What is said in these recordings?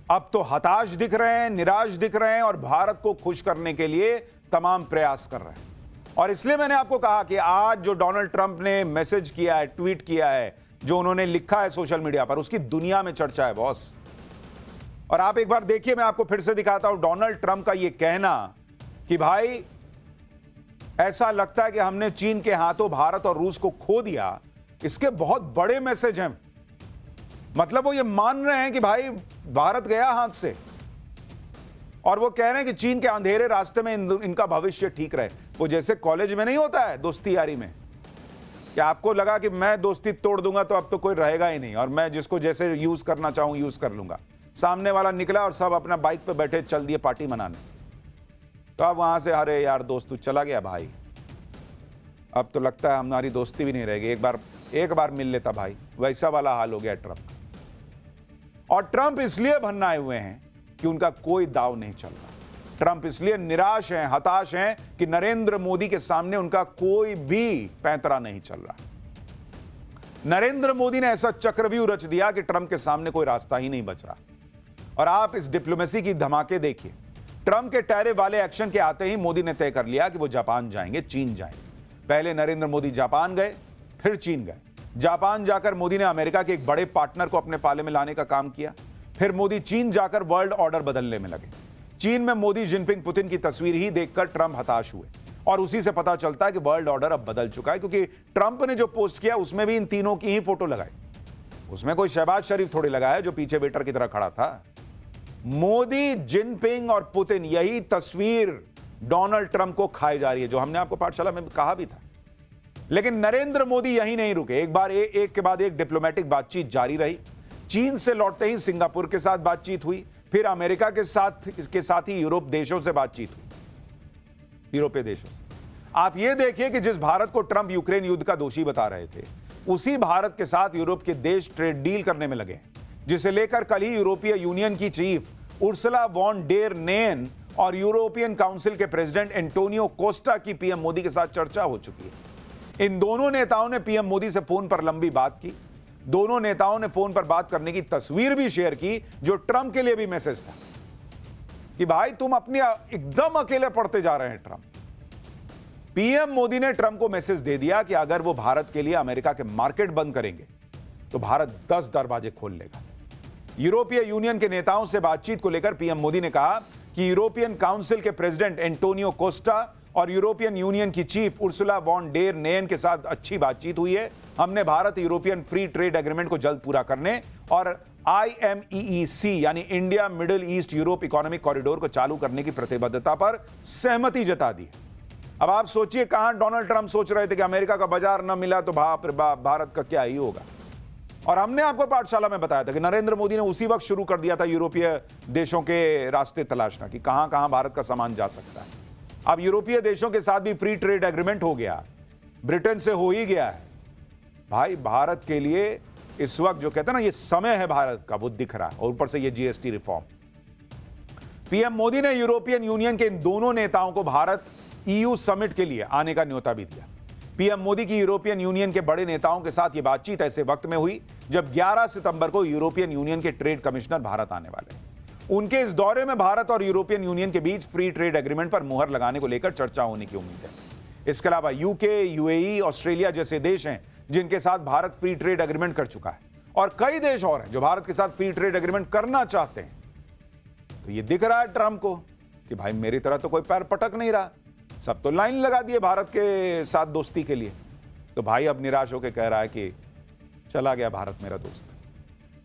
अब तो हताश दिख रहे हैं, निराश दिख रहे हैं और भारत को खुश करने के लिए तमाम प्रयास कर रहे हैं। और इसलिए मैंने आपको कहा कि आज जो डोनाल्ड ट्रंप ने मैसेज किया है, ट्वीट किया है, जो उन्होंने लिखा है सोशल मीडिया पर, उसकी दुनिया में चर्चा है बॉस। और आप एक बार देखिए, मैं आपको फिर से दिखाता हूं डोनाल्ड ट्रंप का यह कहना कि भाई ऐसा लगता है कि हमने चीन के हाथों भारत और रूस को खो दिया। इसके बहुत बड़े मैसेज हैं। मतलब वो ये मान रहे हैं कि भाई भारत गया हाथ से, और वो कह रहे हैं कि चीन के अंधेरे रास्ते में इनका भविष्य ठीक रहे। वो जैसे कॉलेज में नहीं होता है दोस्ती यारी में, कि आपको लगा कि मैं दोस्ती तोड़ दूंगा तो अब तो कोई रहेगा ही नहीं, और मैं जिसको जैसे यूज करना चाहूं यूज कर लूंगा। सामने वाला निकला और सब अपना बाइक पे बैठे चल दिए पार्टी मनाने। तो अब वहां से अरे यार दोस्त तू चला गया भाई, अब तो लगता है हमारी दोस्ती भी नहीं रहेगी, एक बार मिल लेता भाई। वैसा वाला हाल हो गया ट्रंप। और ट्रंप इसलिए भन्नाए हुए हैं कि उनका कोई दाव नहीं चल रहा। ट्रंप इसलिए निराश हैं, हताश हैं कि नरेंद्र मोदी के सामने उनका कोई भी पैंतरा नहीं चल रहा। नरेंद्र मोदी ने ऐसा चक्रव्यूह रच दिया कि ट्रंप के सामने कोई रास्ता ही नहीं बच रहा। और आप इस डिप्लोमेसी की धमाके देखिए। ट्रंप के टैरिफ वाले एक्शन के आते ही मोदी ने तय कर लिया कि वो जापान जाएंगे, चीन जाएंगे। पहले नरेंद्र मोदी जापान गए, फिर चीन गए। जापान जाकर मोदी ने अमेरिका के एक बड़े पार्टनर को अपने पाले में लाने का काम किया। फिर मोदी चीन जाकर वर्ल्ड ऑर्डर बदलने में लगे। चीन में मोदी जिनपिंग पुतिन की तस्वीर ही देखकर ट्रंप हताश हुए, और उसी से पता चलता है कि वर्ल्ड ऑर्डर अब बदल चुका है, क्योंकि ट्रंप ने जो पोस्ट किया उसमें भी इन तीनों की ही फोटो लगाई। उसमें कोई शहबाज शरीफ थोड़ी लगाया जो पीछे वेटर की तरह खड़ा था। मोदी, जिनपिंग और पुतिन, यही तस्वीर डोनाल्ड ट्रंप को खाई जा रही है, जो हमने आपको पाठशाला में कहा भी था। लेकिन नरेंद्र मोदी यहीं नहीं रुके। एक के बाद एक डिप्लोमेटिक बातचीत जारी रही। चीन से लौटते ही सिंगापुर के साथ बातचीत हुई, फिर अमेरिका के साथ ही यूरोप देशों से बातचीत हुई, यूरोपीय देशों से। आप यह देखिए कि जिस भारत को ट्रंप यूक्रेन युद्ध का दोषी बता रहे थे, उसी भारत के साथ यूरोप के देश ट्रेड डील करने में लगे, जिसे लेकर कल ही यूरोपीय यूनियन की chief Ursula von der Leyen और यूरोपियन काउंसिल के प्रेसिडेंट एंटोनियो कोस्टा की पीएम मोदी के साथ चर्चा हो चुकी है। इन दोनों नेताओं ने पीएम मोदी से फोन पर लंबी बात की। दोनों नेताओं ने फोन पर बात करने की तस्वीर भी शेयर की, जो ट्रंप के लिए भी मैसेज था कि भाई तुम अपने एकदम अकेले पड़ते जा रहे हैं ट्रंप। पीएम मोदी ने ट्रंप को मैसेज दे दिया कि अगर वो भारत के लिए अमेरिका के मार्केट बंद करेंगे तो भारत 10 दरवाजे खोल लेगा। यूरोपीय यूनियन के नेताओं से बातचीत को लेकर पीएम मोदी ने कहा कि यूरोपियन काउंसिल के प्रेसिडेंट एंटोनियो कोस्टा और यूरोपियन यूनियन की chief Ursula von der Leyen के साथ अच्छी बातचीत हुई है। हमने Bharat European free trade agreement को जल्द पूरा करने और IMEEC यानी India middle east Europe economic corridor को चालू करने की प्रतिबद्धता पर सहमति जता दी। अब आप सोचिए, कहां डोनाल्ड ट्रंप सोच रहे थे कि अमेरिका का बाजार न मिला तो भारत का क्या ही होगा। और हमने आपको पाठशाला में बताया था कि नरेंद्र मोदी ने उसी वक्त शुरू कर दिया था यूरोपीय देशों के रास्ते तलाशना कि कहां कहां भारत का सामान जा सकता है। अब यूरोपीय देशों के साथ भी फ्री ट्रेड एग्रीमेंट हो गया, ब्रिटेन से हो ही गया है। भाई भारत के लिए इस वक्त जो कहते हैं ना ये समय है भारत का, वो दिख रहा है। और ऊपर से ये GST रिफॉर्म। पीएम मोदी ने यूरोपियन यूनियन के इन दोनों नेताओं को भारत EU समिट के लिए आने का न्योता भी दिया। पीएम मोदी की यूरोपियन यूनियन के बड़े नेताओं के साथ यह बातचीत ऐसे वक्त में हुई जब 11 सितंबर को यूरोपियन यूनियन के ट्रेड कमिश्नर भारत आने वाले हैं। उनके इस दौरे में भारत और यूरोपियन यूनियन के बीच फ्री ट्रेड एग्रीमेंट पर मुहर लगाने को लेकर चर्चा होने की उम्मीद है। इसके अलावा UK, UAE, ऑस्ट्रेलिया जैसे देश हैं जिनके साथ भारत फ्री ट्रेड एग्रीमेंट कर चुका है, और कई देश और हैं जो भारत के साथ फ्री ट्रेड एग्रीमेंट करना चाहते हैं। तो ये दिख रहा है ट्रंप को कि भाई मेरी तरह तो कोई पैर पटक नहीं रहा, सब तो लाइन लगा दिए भारत के साथ दोस्ती के लिए। तो भाई अब निराश होकर कह रहा है कि चला गया भारत मेरा दोस्त।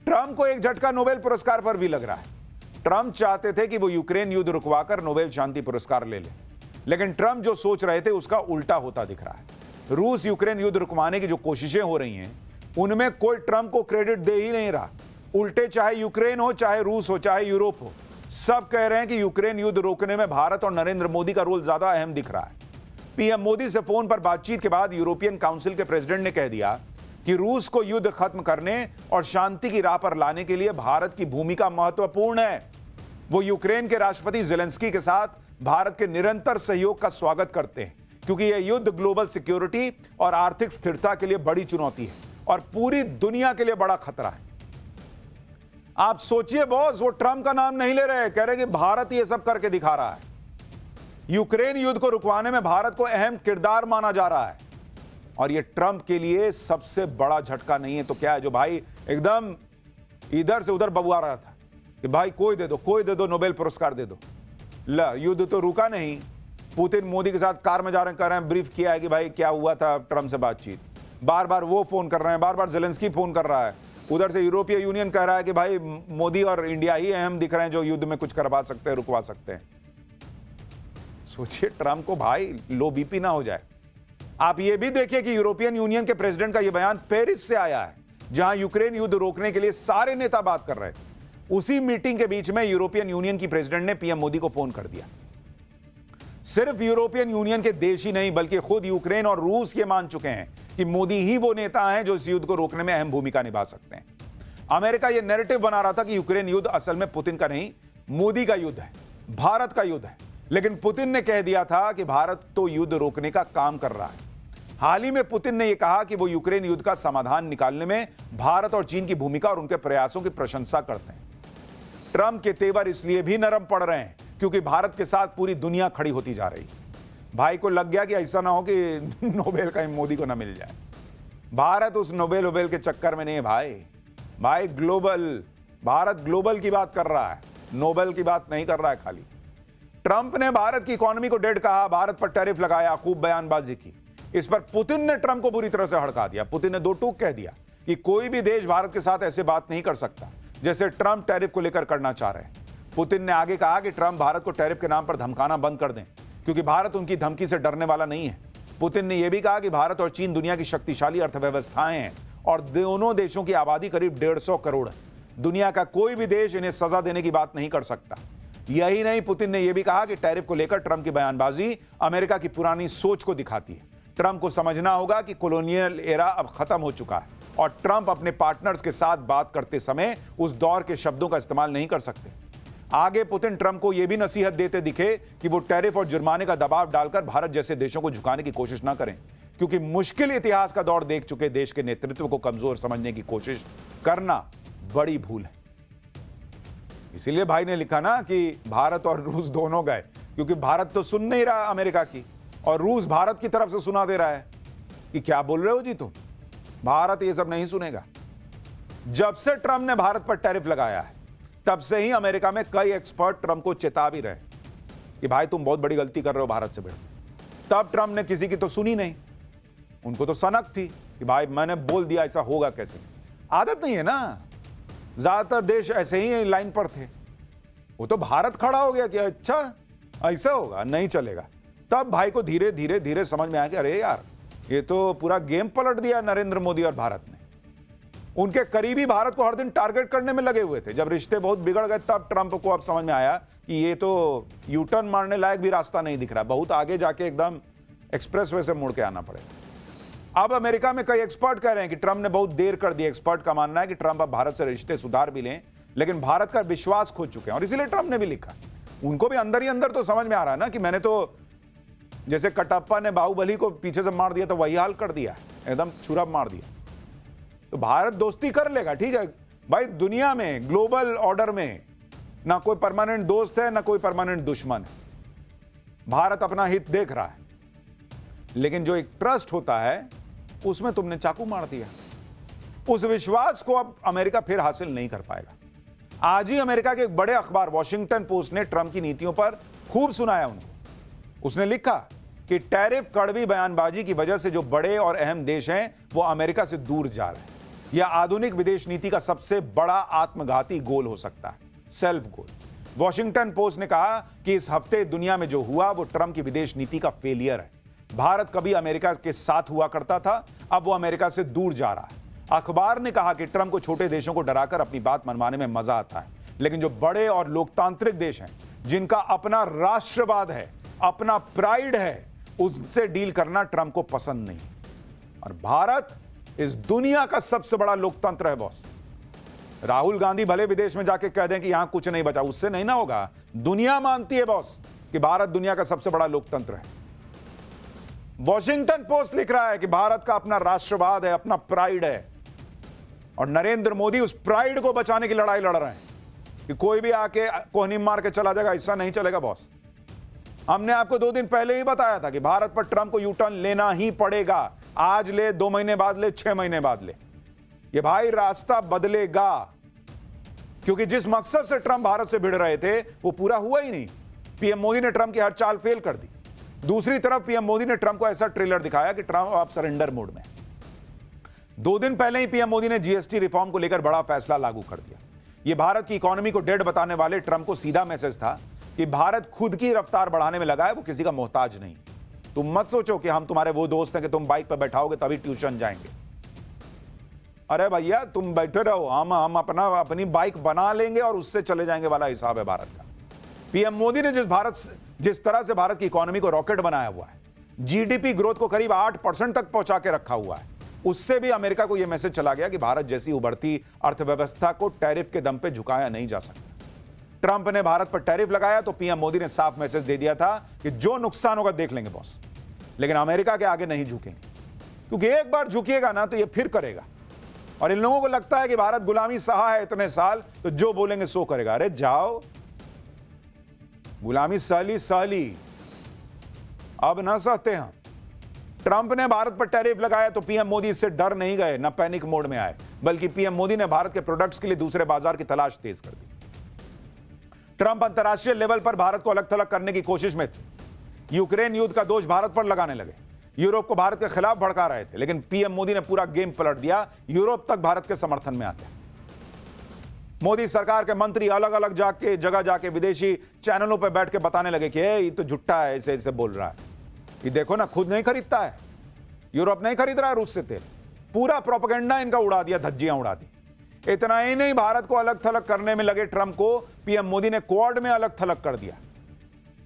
ट्रंप को एक झटका नोबेल पुरस्कार पर भी लग रहा है। ट्रंप चाहते थे कि वो यूक्रेन युद्ध रुकवाकर नोबेल शांति पुरस्कार ले ले, लेकिन ट्रंप जो सोच रहे थे उसका उल्टा होता दिख रहा है। रूस यूक्रेन युद्ध रुकवाने की जो कोशिशें हो रही हैं उनमें कोई ट्रंप को क्रेडिट दे ही नहीं रहा। उल्टे चाहे यूक्रेन हो, चाहे रूस हो, चाहे यूरोप हो, सब कह रहे हैं कि यूक्रेन युद्ध रोकने में भारत और नरेंद्र मोदी का रोल ज्यादा अहम दिख रहा है। पीएम मोदी से फोन पर बातचीत के बाद यूरोपियन काउंसिल के प्रेसिडेंट ने कह दिया कि रूस को युद्ध खत्म करने और शांति की राह पर लाने के लिए भारत की भूमिका महत्वपूर्ण है। वो यूक्रेन के राष्ट्रपति ज़ेलेंस्की के साथ भारत के निरंतर सहयोग का स्वागत करते हैं, क्योंकि यह युद्ध ग्लोबल सिक्योरिटी और आर्थिक स्थिरता के लिए बड़ी चुनौती है और पूरी दुनिया के लिए बड़ा खतरा है। आप सोचिए बॉस, वो ट्रंप का नाम नहीं ले रहे, कह रहे कि भारत ये सब करके दिखा रहा है। यूक्रेन युद्ध को रुकवाने में भारत को अहम किरदार माना जा रहा है। और ये ट्रंप के लिए सबसे बड़ा झटका नहीं है तो क्या है, जो भाई एकदम इधर से उधर बबुआ रहा था कि भाई कोई दे दो, नोबेल पुरस्कार दे दो। युद्ध तो रुका नहीं। पुतिन मोदी के साथ कार में जा रहे हैं, ब्रीफ किया है कि भाई क्या हुआ था ट्रंप से बातचीत। बार बार वो फोन कर रहे हैं, बार बार जेलेंस्की फोन कर रहा है। उधर से यूरोपीय यूनियन कह रहा है कि भाई मोदी और इंडिया ही अहम दिख रहे हैं जो युद्ध में कुछ करवा सकते हैं, रुकवा सकते हैं। सोचिए ट्रंप को भाई लो बीपी ना हो जाए। आप ये भी देखिए कि यूरोपियन यूनियन के प्रेसिडेंट का यह बयान पेरिस से आया है, जहां यूक्रेन युद्ध रोकने के लिए सारे नेता बात कर रहे थे। उसी मीटिंग के बीच में यूरोपियन यूनियन की प्रेसिडेंट ने पीएम मोदी को फोन कर दिया। सिर्फ यूरोपियन यूनियन के देश ही नहीं बल्कि खुद यूक्रेन और रूस ये मान चुके हैं कि मोदी ही वो नेता हैं जो इस युद्ध को रोकने में अहम भूमिका निभा सकते हैं। अमेरिका यह नैरेटिव बना रहा था कि यूक्रेन युद्ध असल में पुतिन का नहीं, मोदी का युद्ध है, भारत का युद्ध है। लेकिन पुतिन ने कह दिया था कि भारत तो युद्ध रोकने का काम कर रहा है। हाल ही में पुतिन ने यह कहा कि वो यूक्रेन युद्ध का समाधान निकालने में भारत और चीन की भूमिका और उनके प्रयासों की प्रशंसा करते हैं। ट्रंप के तेवर इसलिए भी नरम पड़ रहे हैं क्योंकि भारत के साथ पूरी दुनिया खड़ी होती जा रही। भाई को लग गया कि ऐसा ना हो कि नोबेल कहीं मोदी को ना मिल जाए। भारत उस नोबेल के चक्कर में नहीं है भाई ग्लोबल, भारत ग्लोबल की बात कर रहा है, नोबेल की बात नहीं कर रहा है खाली। ट्रंप ने भारत की इकोनॉमी को डेड कहा, भारत पर टैरिफ लगाया, खूब बयानबाजी की। इस पर पुतिन ने ट्रंप को बुरी तरह से हड़का दिया। पुतिन ने दो टूक कह दिया कि कोई भी देश भारत के साथ ऐसे बात नहीं कर सकता जैसे ट्रंप टैरिफ को लेकर करना चाह रहे हैं। पुतिन ने आगे कहा कि ट्रंप भारत को टैरिफ के नाम पर धमकाना बंद कर दें क्योंकि भारत उनकी धमकी से डरने वाला नहीं है। पुतिन ने यह भी कहा कि भारत और चीन दुनिया की शक्तिशाली अर्थव्यवस्थाएं हैं और दोनों देशों की आबादी करीब 150 करोड़ है। दुनिया का कोई भी देश इन्हें सजा देने की बात नहीं कर सकता। यही नहीं, पुतिन ने यह भी कहा कि टैरिफ को लेकर ट्रंप की बयानबाजी अमेरिका की पुरानी सोच को दिखाती है। ट्रंप को समझना होगा कि कॉलोनियल एरा अब खत्म हो चुका है और ट्रंप अपने पार्टनर्स के साथ बात करते समय उस दौर के शब्दों का इस्तेमाल नहीं कर सकते। आगे पुतिन ट्रंप को यह भी नसीहत देते दिखे कि वो टैरिफ और जुर्माने का दबाव डालकर भारत जैसे देशों को झुकाने की कोशिश ना करें, क्योंकि मुश्किल इतिहास का दौर देख चुके देश के नेतृत्व को कमजोर समझने की कोशिश करना बड़ी भूल है। इसीलिए भाई ने लिखा ना कि भारत और रूस दोनों गए, क्योंकि भारत तो सुन नहीं रहा अमेरिका की और रूस भारत की तरफ से सुना दे रहा है कि क्या बोल रहे हो जी तुम, भारत ये सब नहीं सुनेगा। जब से ट्रंप ने भारत पर टैरिफ लगाया है तब से ही अमेरिका में कई एक्सपर्ट ट्रंप को चेता भी रहे कि भाई तुम बहुत बड़ी गलती कर रहे हो भारत से भिड़। तब ट्रंप ने किसी की तो सुनी नहीं, उनको तो सनक थी कि भाई मैंने बोल दिया, ऐसा होगा कैसे। आदत नहीं है ना, ज्यादातर देश ऐसे ही लाइन पर थे। वो तो भारत खड़ा हो गया कि अच्छा ऐसा होगा, नहीं चलेगा। तब भाई को धीरे धीरे धीरे समझ में आया कि अरे यार ये तो पूरा गेम पलट दिया नरेंद्र मोदी और भारत ने। उनके करीबी भारत को हर दिन टारगेट करने में लगे हुए थे। जब रिश्ते बहुत बिगड़ गए तब ट्रंप को अब समझ में आया कि ये तो यू टर्न मारने लायक भी रास्ता नहीं दिख रहा, बहुत आगे जाके एकदम एक्सप्रेसवे से मुड़ के आना पड़ेगा। अब अमेरिका में कई एक्सपर्ट कह रहे हैं कि ट्रंप ने बहुत देर कर दी। एक्सपर्ट का मानना है कि ट्रंप अब भारत से रिश्ते सुधार भी लें, लेकिन भारत का विश्वास खो चुके हैं और इसीलिए ट्रंप ने भी लिखा। उनको भी अंदर ही अंदर तो समझ में आ रहा है ना कि मैंने तो जैसे कटप्पा ने बाहुबली को पीछे से मार दिया तो वही हाल कर दिया, एकदम छुरा मार दिया। तो भारत दोस्ती कर लेगा, ठीक है भाई। दुनिया में ग्लोबल ऑर्डर में ना कोई परमानेंट दोस्त है ना कोई परमानेंट दुश्मन है। भारत अपना हित देख रहा है, लेकिन जो एक ट्रस्ट होता है उसमें तुमने चाकू मार दिया। उस विश्वास को अब अमेरिका फिर हासिल नहीं कर पाएगा। आज ही अमेरिका के एक बड़े अखबार वॉशिंगटन पोस्ट ने ट्रंप की नीतियों पर खूब सुनाया उनको। उसने लिखा कि टैरिफ कड़वी बयानबाजी की वजह से जो बड़े और अहम देश हैं वो अमेरिका से दूर जा रहे हैं। यह आधुनिक विदेश नीति का सबसे बड़ा आत्मघाती गोल हो सकता है, सेल्फ गोल। वॉशिंगटन पोस्ट ने कहा कि इस हफ्ते दुनिया में जो हुआ वो ट्रंप की विदेश नीति का फेलियर है। भारत कभी अमेरिका के साथ हुआ करता था, अब वो अमेरिका से दूर जा रहा है। अखबार ने कहा कि ट्रंप को छोटे देशों को डराकर अपनी बात मनवाने में मजा आता है, लेकिन जो बड़े और लोकतांत्रिक देश हैं, जिनका अपना राष्ट्रवाद है, अपना प्राइड है, उनसे डील करना ट्रंप को पसंद नहीं। और भारत इस दुनिया का सबसे बड़ा लोकतंत्र है बॉस। राहुल गांधी भले विदेश में जाके कह दें कि यहां कुछ नहीं बचा, उससे नहीं ना होगा। दुनिया मानती है बॉस कि भारत दुनिया का सबसे बड़ा लोकतंत्र है। वॉशिंगटन पोस्ट लिख रहा है कि भारत का अपना राष्ट्रवाद है, अपना प्राइड है, और नरेंद्र मोदी उस प्राइड को बचाने की लड़ाई लड़ रहे हैं कि कोई भी आके कोहनी मार के चला जाएगा, ऐसा नहीं चलेगा बॉस। हमने आपको 2 दिन पहले ही बताया था कि भारत पर ट्रंप को यू टर्न लेना ही पड़ेगा। आज ले, 2 महीने बाद ले, 6 महीने बाद ले, ये भाई रास्ता बदलेगा, क्योंकि जिस मकसद से ट्रंप भारत से भिड़ रहे थे वो पूरा हुआ ही नहीं। पीएम मोदी ने ट्रंप की हर चाल फेल कर दी। दूसरी तरफ पीएम मोदी ने ट्रंप को ऐसा ट्रेलर दिखाया कि ट्रंप अब सरेंडर मोड में। 2 दिन पहले ही पीएम मोदी ने जीएसटी रिफॉर्म को लेकर बड़ा फैसला लागू कर दिया। यह भारत की इकोनॉमी को डेड बताने वाले ट्रंप को सीधा मैसेज था कि भारत खुद की रफ्तार बढ़ाने में लगा है, वो किसी का मोहताज नहीं। तुम मत सोचो कि हम तुम्हारे वो दोस्त हैं कि तुम बाइक पर बैठाओगे तभी ट्यूशन जाएंगे। अरे भैया तुम बैठे रहो, हम अपनी बाइक बना लेंगे और उससे चले जाएंगे वाला हिसाब है भारत का। पीएम मोदी ने जिस तरह से भारत की इकोनॉमी को रॉकेट बनाया हुआ है, जीडीपी ग्रोथ को करीब 8% तक पहुंचा के रखा हुआ है, उससे भी अमेरिका को यह मैसेज चला गया कि भारत जैसी उभरती अर्थव्यवस्था को टैरिफ के दम पे झुकाया नहीं जा सकता। ट्रंप ने भारत पर टैरिफ लगाया तो पीएम मोदी ने साफ मैसेज दे दिया था कि जो नुकसान होगा देख लेंगे बॉस, लेकिन अमेरिका के आगे नहीं झुकेंगे, क्योंकि एक बार झुकिएगा ना तो ये फिर करेगा। और इन लोगों को लगता है कि भारत गुलामी सहा है इतने साल, तो जो बोलेंगे सो करेगा। अरे जाओ, गुलामी सहली, अब ना सहते हम। ट्रंप ने भारत पर टैरिफ लगाया तो पीएम मोदी इससे डर नहीं गए, ना पैनिक मोड में आए, बल्कि पीएम मोदी ने भारत के प्रोडक्ट्स के लिए दूसरे बाजार की तलाश तेज कर दी। ट्रंप अंतर्राष्ट्रीय लेवल पर भारत को अलग थलग करने की कोशिश में थे। यूक्रेन युद्ध का दोष भारत पर लगाने लगे, यूरोप को भारत के खिलाफ भड़का रहे थे, लेकिन पीएम मोदी ने पूरा गेम पलट दिया। यूरोप तक भारत के समर्थन में आ गया। मोदी सरकार के मंत्री अलग अलग जगह जाके विदेशी चैनलों पर बैठ के बताने लगे कि ये तो झुट्टा है, ऐसे ऐसे बोल रहा है, ये देखो ना खुद नहीं खरीदता है, यूरोप नहीं खरीद रहा है रूस से तेल। पूरा प्रोपेगेंडा इनका उड़ा दिया, धज्जियां उड़ा दी। इतना ही नहीं, भारत को अलग थलग करने में लगे ट्रंप को पीएम मोदी ने क्वाड में अलग थलग कर दिया।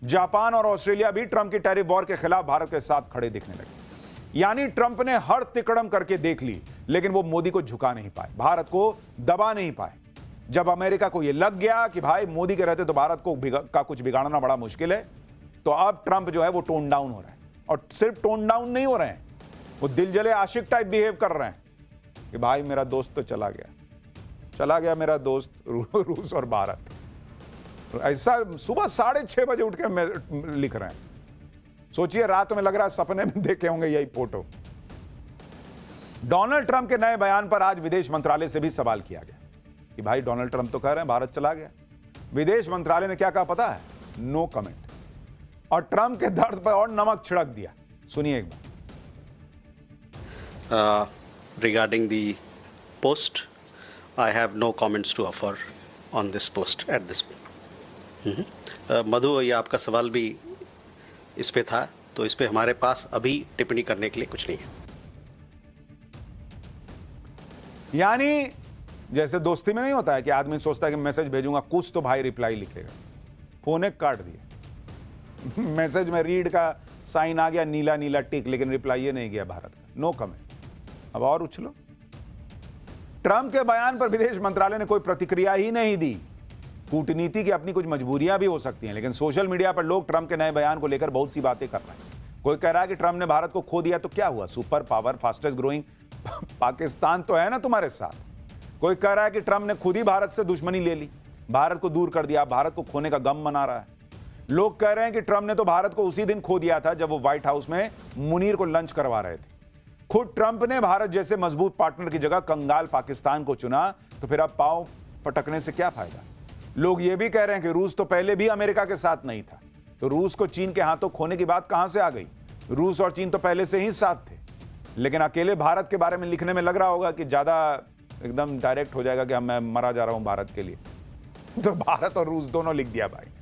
जापान और ऑस्ट्रेलिया भी ट्रंप की टैरिफ वॉर के खिलाफ भारत के साथ खड़े दिखने लगे। यानी ट्रंप ने हर तिकड़म करके देख ली, लेकिन वो मोदी को झुका नहीं पाए, भारत को दबा नहीं पाए। जब अमेरिका को यह लग गया कि भाई मोदी के रहते तो भारत का कुछ बिगाड़ना बड़ा मुश्किल है, तो अब ट्रंप जो है वो टोन डाउन हो रहा है। और सिर्फ टोन डाउन नहीं हो रहे हैं, वो दिल जले आशिक टाइप बिहेव कर रहे हैं कि भाई मेरा दोस्त तो चला गया मेरा दोस्त रूस और भारत। ऐसा सुबह 6:30 बजे उठ के लिख रहे हैं। सोचिए, रात में लग रहा है सपने में देखे होंगे यही फोटो। डोनाल्ड ट्रंप के नए बयान पर आज विदेश मंत्रालय से भी सवाल किया गया कि भाई डोनाल्ड ट्रंप तो कह रहे हैं भारत चला गया। विदेश मंत्रालय ने क्या कहा पता है? No comment. और ट्रंप के दर्द पर और नमक छिड़क दिया। सुनिए एक बार। Regarding the post, I have no comments to offer on this post at this point. मधु, ये आपका सवाल भी इस पे था, तो इस पे हमारे पास अभी टिप्पणी करने के लिए कुछ नहीं है। यानी जैसे दोस्ती में नहीं होता है कि आदमी सोचता है कि मैसेज भेजूंगा कुछ तो भाई रिप्लाई लिखेगा, फोन काट दिया। मैसेज में रीड का साइन आ गया, नीला नीला टिक, लेकिन रिप्लाई ये नहीं गया भारत का, नो कमेंट। अब और उछलो। ट्रंप के बयान पर विदेश मंत्रालय ने कोई प्रतिक्रिया ही नहीं दी। कूटनीति की अपनी कुछ मजबूरियां भी हो सकती हैं, लेकिन सोशल मीडिया पर लोग ट्रंप के नए बयान को लेकर बहुत सी बातें कर रहे हैं। कोई कह रहा है कि ट्रंप ने भारत को खो दिया तो क्या हुआ, super power, fastest growing Pakistan तो है ना तुम्हारे साथ। कोई कह रहा है कि ट्रंप ने खुद ही भारत से दुश्मनी ले ली, भारत को दूर कर दिया, भारत को खोने का गम मना रहा है। लोग कह रहे हैं कि ट्रंप ने तो भारत को उसी दिन खो दिया था जब वो व्हाइट हाउस में मुनीर को लंच करवा रहे थे। खुद ट्रंप ने भारत जैसे मजबूत पार्टनर की जगह कंगाल पाकिस्तान को चुना, तो फिर अब पांव पटकने से क्या फायदा। लोग ये भी कह रहे हैं कि रूस तो पहले भी अमेरिका के साथ नहीं था, तो रूस को चीन के हाथों खोने की बात कहां से आ गई। रूस और चीन तो पहले से ही साथ थे, लेकिन अकेले भारत के बारे में लिखने में लग रहा होगा कि ज्यादा एकदम डायरेक्ट हो जाएगा कि मैं मरा जा रहा हूं भारत के लिए, तो भारत और रूस दोनों लिख दिया भाई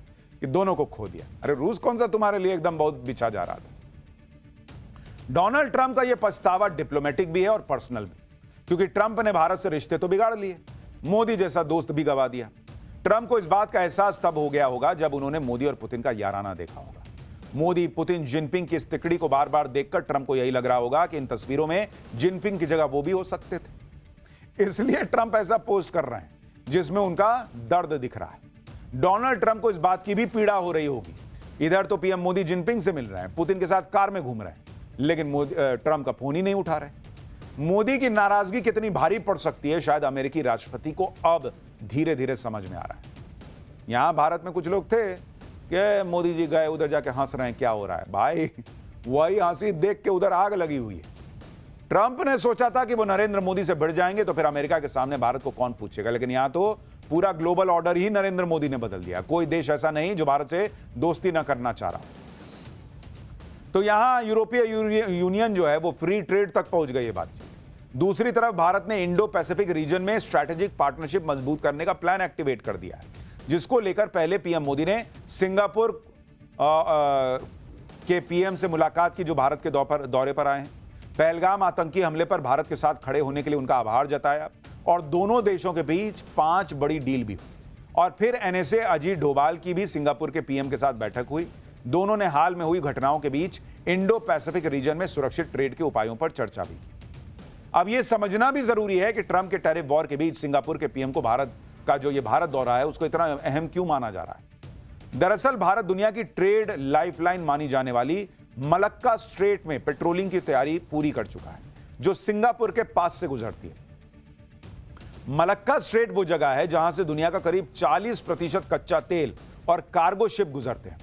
कि दोनों को खो दिया। अरे रूस कौन सा तुम्हारे लिए एकदम बहुत बिछा जा रहा था। डोनाल्ड ट्रंप का यह पछतावा डिप्लोमेटिक भी है और पर्सनल भी, क्योंकि ट्रंप ने भारत से रिश्ते तो बिगाड़ लिए, मोदी जैसा दोस्त भी गवा दिया। ट्रंप को इस बात का एहसास तब हो गया होगा जब उन्होंने मोदी और पुतिन का याराना देखा होगा। मोदी, पुतिन, जिनपिंग की इस तिकड़ी को बार बार देखकर ट्रंप को यही लग रहा होगा कि इन तस्वीरों में जिनपिंग की जगह वो भी हो सकते थे। इसलिए ट्रंप ऐसा पोस्ट कर रहे हैं जिसमें उनका दर्द दिख रहा है। डोनाल्ड ट्रंप को इस बात की भी पीड़ा हो रही होगी। इधर तो पीएम मोदी जिनपिंग से मिल रहे हैं, पुतिन के साथ कार में घूम रहे हैं, लेकिन ट्रंप का फोन ही नहीं उठा रहे। मोदी की नाराजगी कितनी भारी पड़ सकती है, शायद अमेरिकी राष्ट्रपति को अब धीरे धीरे समझ में आ रहा है। यहां भारत में कुछ लोग थे कि मोदी जी गए उधर जाके हंस रहे हैं, क्या हो रहा है भाई, वही हंसी देख के उधर आग लगी हुई है। ट्रंप ने सोचा था कि वो नरेंद्र मोदी से भिड़ जाएंगे तो फिर अमेरिका के सामने भारत को कौन पूछेगा, लेकिन यहां तो पूरा ग्लोबल ऑर्डर ही नरेंद्र मोदी ने बदल दिया। कोई देश ऐसा नहीं जो भारत से दोस्ती ना करना चाह रहा। तो यहां यूरोपीय यूनियन जो है वो फ्री ट्रेड तक पहुंच गई है बातचीत। दूसरी तरफ भारत ने इंडो पैसिफिक रीजन में स्ट्रैटेजिक पार्टनरशिप मजबूत करने का प्लान एक्टिवेट कर दिया है, जिसको लेकर पहले पीएम मोदी ने सिंगापुर के पीएम से मुलाकात की, जो भारत के दौरे पर आए हैं। पहलगाम आतंकी हमले पर भारत के साथ खड़े होने के लिए उनका आभार जताया और दोनों देशों के बीच 5 बड़ी डील भी हुई। और फिर एनएसए अजीत डोभाल की भी सिंगापुर के पीएम के साथ बैठक हुई। दोनों ने हाल में हुई घटनाओं के बीच इंडो पैसिफिक रीजन में सुरक्षित ट्रेड के उपायों पर चर्चा भी की। अब यह समझना भी जरूरी है कि ट्रंप के टैरिफ वॉर के बीच सिंगापुर के पीएम को भारत का जो ये भारत दौरा है उसको इतना अहम क्यों माना जा रहा है। दरअसल भारत दुनिया की ट्रेड लाइफलाइन मानी जाने वाली मलक्का स्ट्रेट में पेट्रोलिंग की तैयारी पूरी कर चुका है, जो सिंगापुर के पास से गुजरती है। मलक्का स्ट्रेट वो जगह है जहां से दुनिया का करीब 40% कच्चा तेल और कार्गो शिप गुजरते हैं।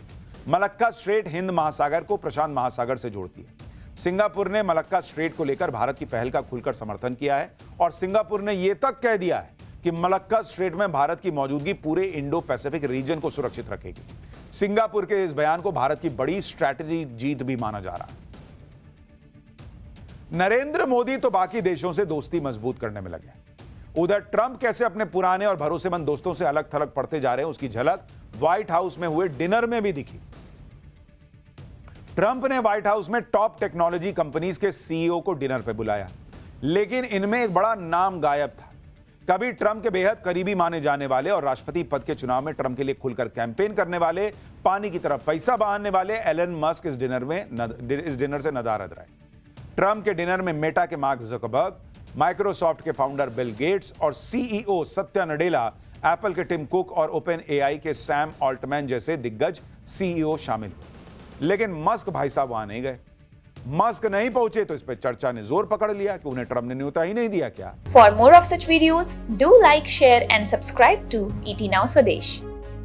मलक्का स्ट्रेट हिंद महासागर को प्रशांत महासागर से जोड़ती है। सिंगापुर ने मलक्का स्ट्रेट को लेकर भारत की पहल का खुलकर समर्थन किया है और सिंगापुर ने यह तक कह दिया है कि मलक्का स्ट्रेट में भारत की मौजूदगी पूरे इंडो पैसिफिक रीजन को सुरक्षित रखेगी। सिंगापुर के इस बयान को भारत की बड़ी स्ट्रैटेजी जीत भी माना जा रहा है। नरेंद्र मोदी तो बाकी देशों से दोस्ती मजबूत करने में लगे। उधर ट्रंप कैसे अपने पुराने और भरोसेमंद दोस्तों से अलग थलग पड़ते जा रहे हैं, उसकी झलक व्हाइट हाउस में हुए डिनर में भी दिखी। ट्रंप ने व्हाइट हाउस में टॉप टेक्नोलॉजी कंपनीज के सीईओ को डिनर पर बुलाया, लेकिन इनमें एक बड़ा नाम गायब था। कभी ट्रंप के बेहद करीबी माने जाने वाले और राष्ट्रपति पद के चुनाव में ट्रंप के लिए खुलकर कैंपेन करने वाले, पानी की तरफ पैसा बहाने वाले एलन मस्क इस डिनर से नदारद रहे। ट्रंप के डिनर में मेटा के मार्क ज़करबर्ग, माइक्रोसॉफ्ट के फाउंडर बिल गेट्स और सीईओ सत्या नडेला, एप्पल के टिम कुक और ओपन एआई के सैम ऑल्टमैन जैसे दिग्गज सीईओ शामिल हुए। लेकिन मस्क भाई साहब वहां नहीं गए। मस्क नहीं पहुंचे तो इस पर चर्चा ने जोर पकड़ लिया कि उन्हें ट्रंप ने न्योता ही नहीं दिया क्या। For more of such videos, do like, share and subscribe to ET Now Swadesh.